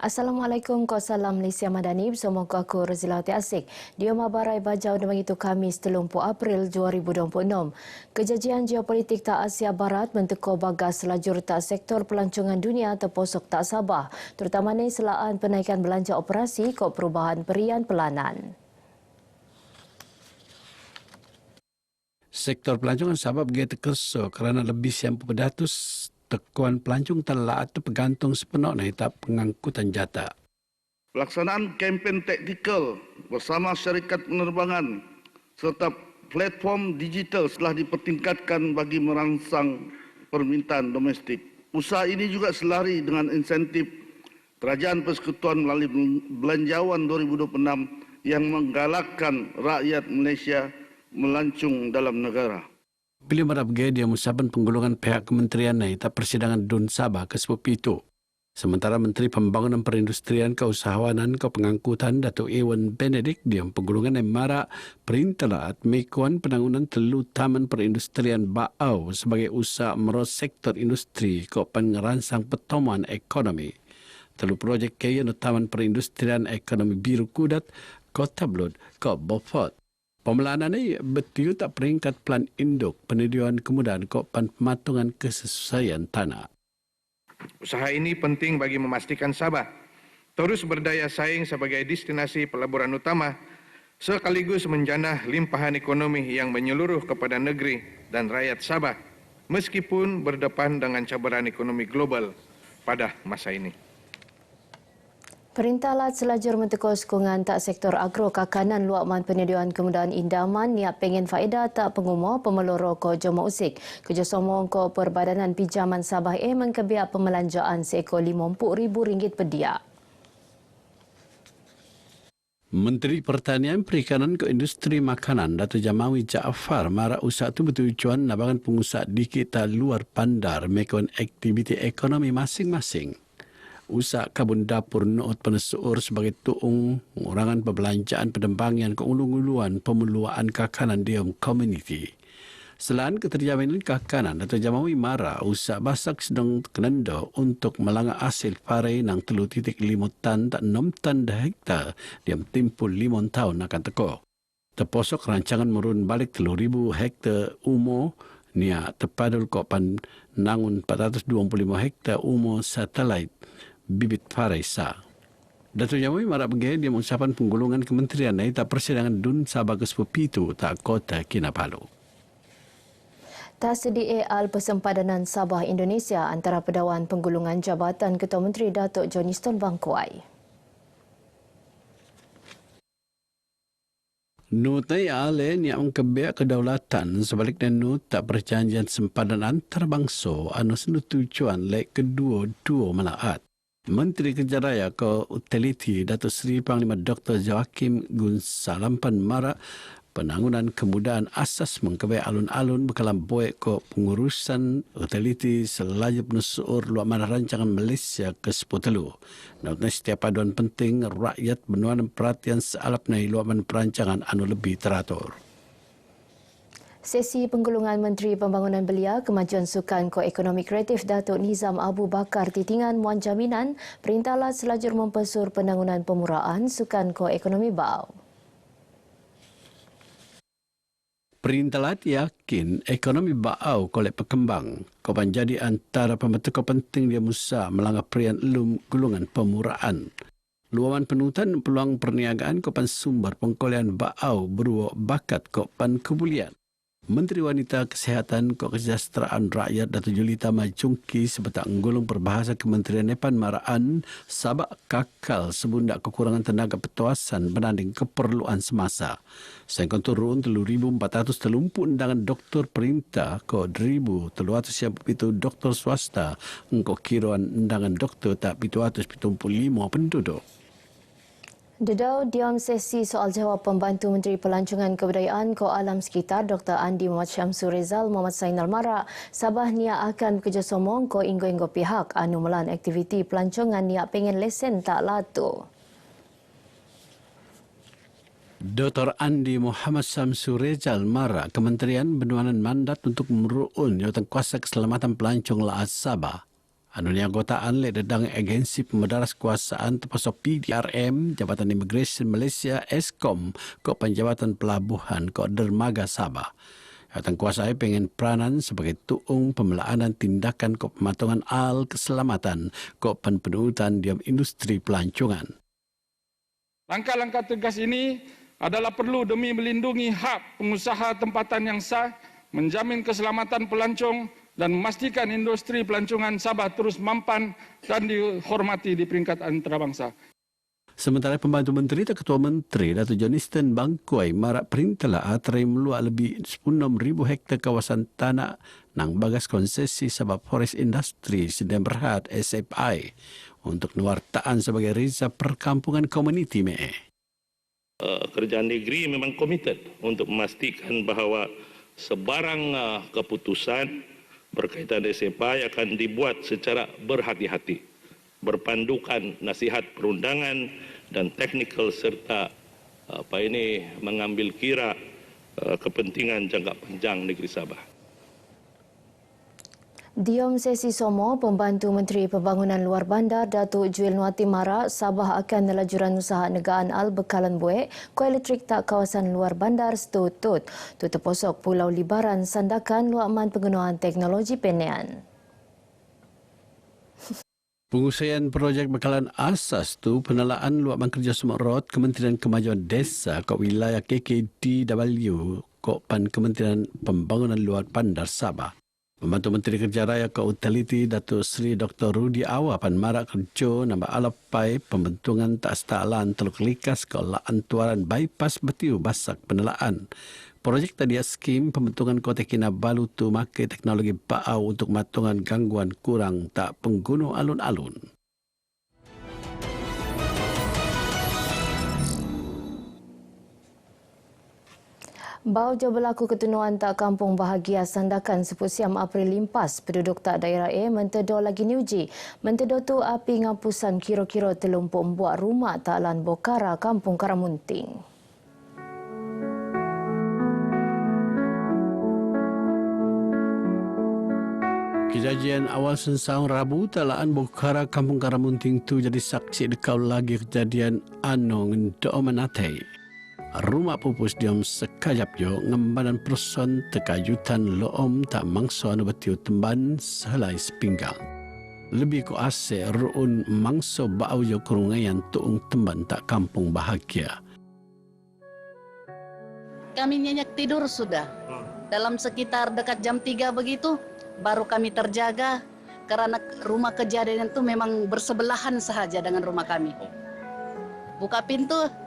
Assalamualaikum, ko salam Malaysia Madani bersama aku Razilawati Asik. Dia mabarai bajau dan begitu Khamis 30 April 2026. Kejadian geopolitik tak Asia Barat mentekor bagas lajur tak sektor pelancongan dunia terposok tak sabar, terutamanya selaan penaikan belanja operasi kod perubahan berian pelanan. Sektor pelancongan Sabah begitu terkeso kerana lebih siang pedatus tekuan pelancong telah atau bergantung sepenuh hitap pengangkutan jata. Pelaksanaan kempen taktikal bersama syarikat penerbangan serta platform digital telah dipertingkatkan bagi merangsang permintaan domestik. Usaha ini juga selari dengan insentif Kerajaan Persekutuan melalui Belanjawan 2026 yang menggalakkan rakyat Malaysia melancung dalam negara. Bila merabgai dia musaban penggolongan pihak kementerian tak persidangan Dun Sabah ke-10 itu. Sementara Menteri Pembangunan Perindustrian Keusahawanan ke Pengangkutan Datuk Ewan Benedict dia penggolongan yang marak perintalat mekuan penangunan telu taman perindustrian Baau sebagai usaha meros sektor industri ke pengeransang pertemuan ekonomi. Telu projek kaya taman perindustrian ekonomi biru kudat Kota Blod ke Beaufort. Pemelanan ini betul tak peringkat plan induk penyediaan kemudahan kok pematungan kesesuaian tanah. Usaha ini penting bagi memastikan Sabah terus berdaya saing sebagai destinasi pelaburan utama sekaligus menjanah limpahan ekonomi yang menyeluruh kepada negeri dan rakyat Sabah meskipun berdepan dengan cabaran ekonomi global pada masa ini. Perintah Lat selajur mentekor sokongan tak sektor agro kakanan luakman penyediaan kemudahan indaman niat pengen faedah tak pengumur pemeloro ko Joma Usik. Kerjasama ko Perbadanan Pinjaman Sabah mengkebiak pemelanjaan seekor RM50,000 per dia. Menteri Pertanian Perikanan ke Industri Makanan Datuk Jamawi Jaafar marak usaha itu bertujuan nabangan pengusaha di kita luar bandar melakukan aktiviti ekonomi masing-masing. Usaha kabun dapur noot penesuur sebagai tuung mengurangan perbelanjaan pendembangan keulung-uluan pemeluaan kakanan diam komuniti. Selain keterjaminan kakanan atau Jamawi Mara, usaha basak sedang kenenda untuk melanggar hasil parai nang 3.5 tan tak 6 tan dah hektar diam timpul 5 tahun akan teko. Terposok rancangan merun balik 3,000 hektar umur niat terpadul kopan nangun 425 hektar umur satelit bibit Faraisa. Datuk Jamawi marak bergaya dia mengusahakan penggolongan kementerian tak persidangan Dun Sabah ke-10 itu tak Kota Kinabalu. Tak sedia al persempadanan Sabah Indonesia antara Pedawan Penggulungan Jabatan Ketua Menteri Datuk Johnston Bangkuai. Nutai ale ni ang kebiak kedaulatan sebaliknya nut tak perjanjian sempadan antarabangsa anu senutujuan lek kedua-dua melaat. Menteri Kerja Raya ke Utiliti Datuk Seri Panglima Dr. Joaquim Gunsalampan marak penangunan kemudahan asas mengkebai alun-alun bekalam boek ke pengurusan utiliti selaju penesuur luakman rancangan Malaysia ke-10. Nautnya setiap paduan penting rakyat benuan perhatian sealap naik luakman perancangan anu lebih teratur. Sesi penggulungan Menteri Pembangunan Belia Kemajuan Sukan Ko-Ekonomi Kreatif Datuk Nizam Abu Bakar Titingan Muan Jaminan Perintah Lat selajur mempesur penangunan pemuraan Sukan Ko-Ekonomi Baau. Perintah Lat yakin ekonomi Baau kolek berkembang. Kopan jadi antara pembentuk penting dia musa melanggar perian elum gulungan pemuraan. Luaman penutan peluang perniagaan kopan sumber pengkolean Baau beruang bakat kopan kebulian. Menteri Wanita Kesihatan Kok Kesejahteraan Rakyat Datuk Julita Majungki sebetak menggulung perbahasa Kementerian Nepan Maraan sabak kakal sebundak kekurangan tenaga petuasan berbanding keperluan semasa. Sehingga turun 3,430 undangan doktor perintah ke 1,300 doktor swasta engkau kiruan undangan doktor tak 775 penduduk. Dedau diam sesi soal jawab Pembantu Menteri Pelancongan Kebudayaan Ko Alam Sekitar Dr. Andi Muhammad Syamsul Rizal Muhammad Sainal Marak Sabah niat akan kerjasama ko inggo-inggo pihak anu melan aktiviti pelancongan niat pengen lesen tak latu. Dr. Andi Muhammad Syamsul Rizal Marak Kementerian Benuanan mandat untuk meruun jawatan kuasa keselamatan pelancong laat Sabah. Anunya anggotaan le dedang agensi pemadaras kuasaan terpasok PDRM, Jabatan Imigresen Malaysia, Eskom, ko Penjabatan Pelabuhan, ko Dermaga Sabah. Jabatan kuasa pengen peranan sebagai tuung pemelaanan tindakan ko pematongan al keselamatan, ko penurutan diam industri pelancongan. Langkah-langkah tegas ini adalah perlu demi melindungi hak pengusaha tempatan yang sah, menjamin keselamatan pelancong, dan memastikan industri pelancongan Sabah terus mampan dan dihormati di peringkat antarabangsa. Sementara Pembantu Menteri dan Ketua Menteri Datuk Johnston Bangkuai marak perintah atrai meluak lebih 16,000 hektar kawasan tanah nang bagas konsesi Sabah Forest Industry sedang berhad SFI untuk nuartaan sebagai reza perkampungan komuniti Kerajaan negeri memang komited untuk memastikan bahawa sebarang keputusan berkaitan SFI akan dibuat secara berhati-hati, berpandukan nasihat perundangan dan teknikal serta mengambil kira kepentingan jangka panjang negeri Sabah. Diom sesi somo, Pembantu Menteri Pembangunan Luar Bandar Datuk Juel Nuati marak Sabah akan nelajuran usaha negaan al bekalan buek ko elektrik tak kawasan luar bandar setutut. Tu terposok Pulau Libaran sandakan luakman penggunaan teknologi penean. Pengusian projek bekalan asas tu penalaan luakman kerjasama rot Kementerian Kemajuan Desa ke wilayah KKDW ko pan Kementerian Pembangunan Luar Bandar Sabah. Pembantu Menteri Kerja Raya ke Utility Datuk Seri Dr. Rudi Awapan marak kerja nambah alapai pembentungan tak setalan Teluk Likas ke antuaran bypass Betiu Basak penelaan. Projek tadi skim pembentungan Kota Kinabalu tu makai teknologi baau untuk matungan gangguan kurang tak pengguna alun-alun. Bau jo berlaku ketenuan tak kampung bahagia sandakan 10 siam April limpas penduduk tak daerah A mentedo lagi niuji. Mentedo tu api ngapusan kira-kira telumpuk buat rumah tak lan Bokara Kampung Karamunting. Kejadian awal sensang Rabu talaan Bokara Kampung Karamunting tu jadi saksi dekau lagi kejadian anong do menatai. Rumah pupus diam sekajap jo ngembanan person tekajutan loom tak mangso anu betiu temban sehelai sepinggang. Lebih ko ase ruun mangso bau jo kerungayan tuung temban tak kampung bahagia. Kami nyenyak tidur sudah. Dalam sekitar dekat jam 3 begitu baru kami terjaga karena rumah kejadian itu memang bersebelahan sahaja dengan rumah kami. Buka pintu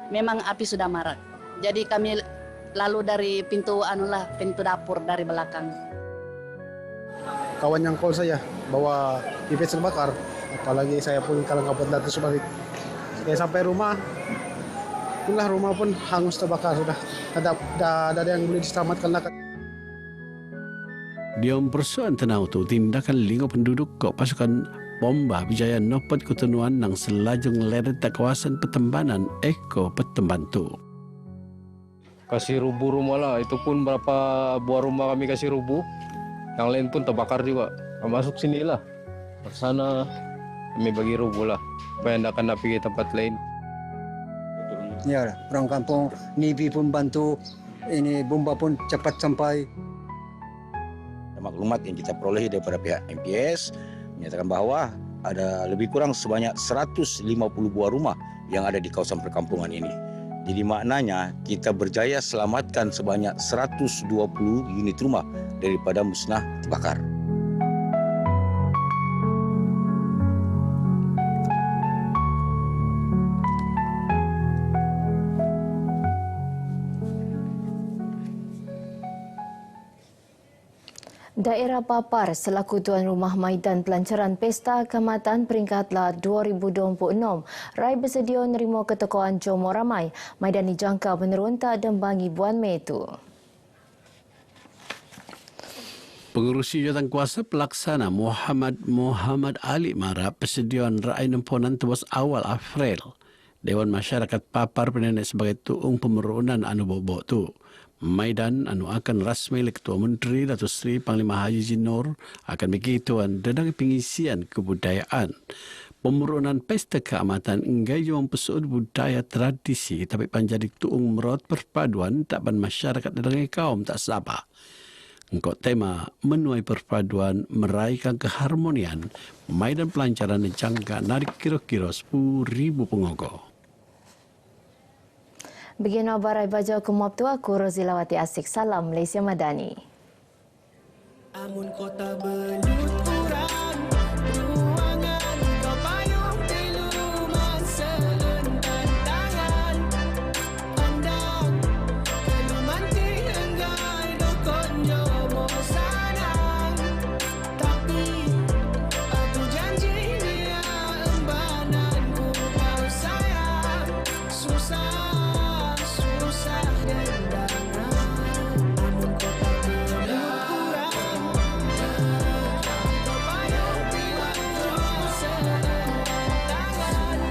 memang api sudah marak. Jadi kami lalu dari pintu pintu dapur dari belakang. Kawan yang call saya bahwa pipet terbakar, apalagi saya pun kalau nggak datang sebalik. Saya sampai rumah, itulah rumah pun hangus terbakar sudah. Ada yang boleh diselamatkan lah. Diom persoalan tenau tu tindakan lingkup penduduk kok pasukan bomba bijaya nopot ketenuan nang selajung leret tak kawasan Petembanan Eko Petemban tu. Kasih rubuh rumah lah, itu pun berapa buah rumah kami kasih rubuh. Yang lain pun terbakar juga. Masuk sini lah. Ke sana kami bagi rubuh lah. Supaya tidak akan pergi ke tempat lain. Ya, orang kampung Nibi pun bantu. Ini bomba pun cepat sampai. Maklumat yang kita peroleh daripada pihak MPS menyatakan bahawa ada lebih kurang sebanyak 150 buah rumah yang ada di kawasan perkampungan ini. Jadi maknanya kita berjaya selamatkan sebanyak 120 unit rumah daripada musnah terbakar. Daerah Papar selaku tuan rumah maidan pelancaran Pesta Keamatan peringkatlah 2026. Rai bersedia menerima ketokohan Jomo ramai. Maidan dijangka menurun tak dembangi bulan Mei itu. Pengurusi jawatan kuasa pelaksana Muhammad Ali Mara persediaan Rai nemponan tuas awal April. Dewan Masyarakat Papar penenek sebagai tuung pemerunan anu bobok tu. Maidan anu akan rasmi oleh Ketua Menteri Datuk Seri Panglima Haji Jinor akan begituan dedang pengisian kebudayaan. Pemurunan pesta keamatan enggai mempersoal budaya tradisi tapi panjadi tuung merawat perpaduan takban masyarakat dedang kaum tak sabar. Engkau tema menuai perpaduan meraihkan keharmonian Maidan pelancaran jangka narik kira-kira 10,000 pengogo. Begini barai bajau kemop tu aku Rozilawati Asik. Salam Malaysia Madani. Amun kota berlutu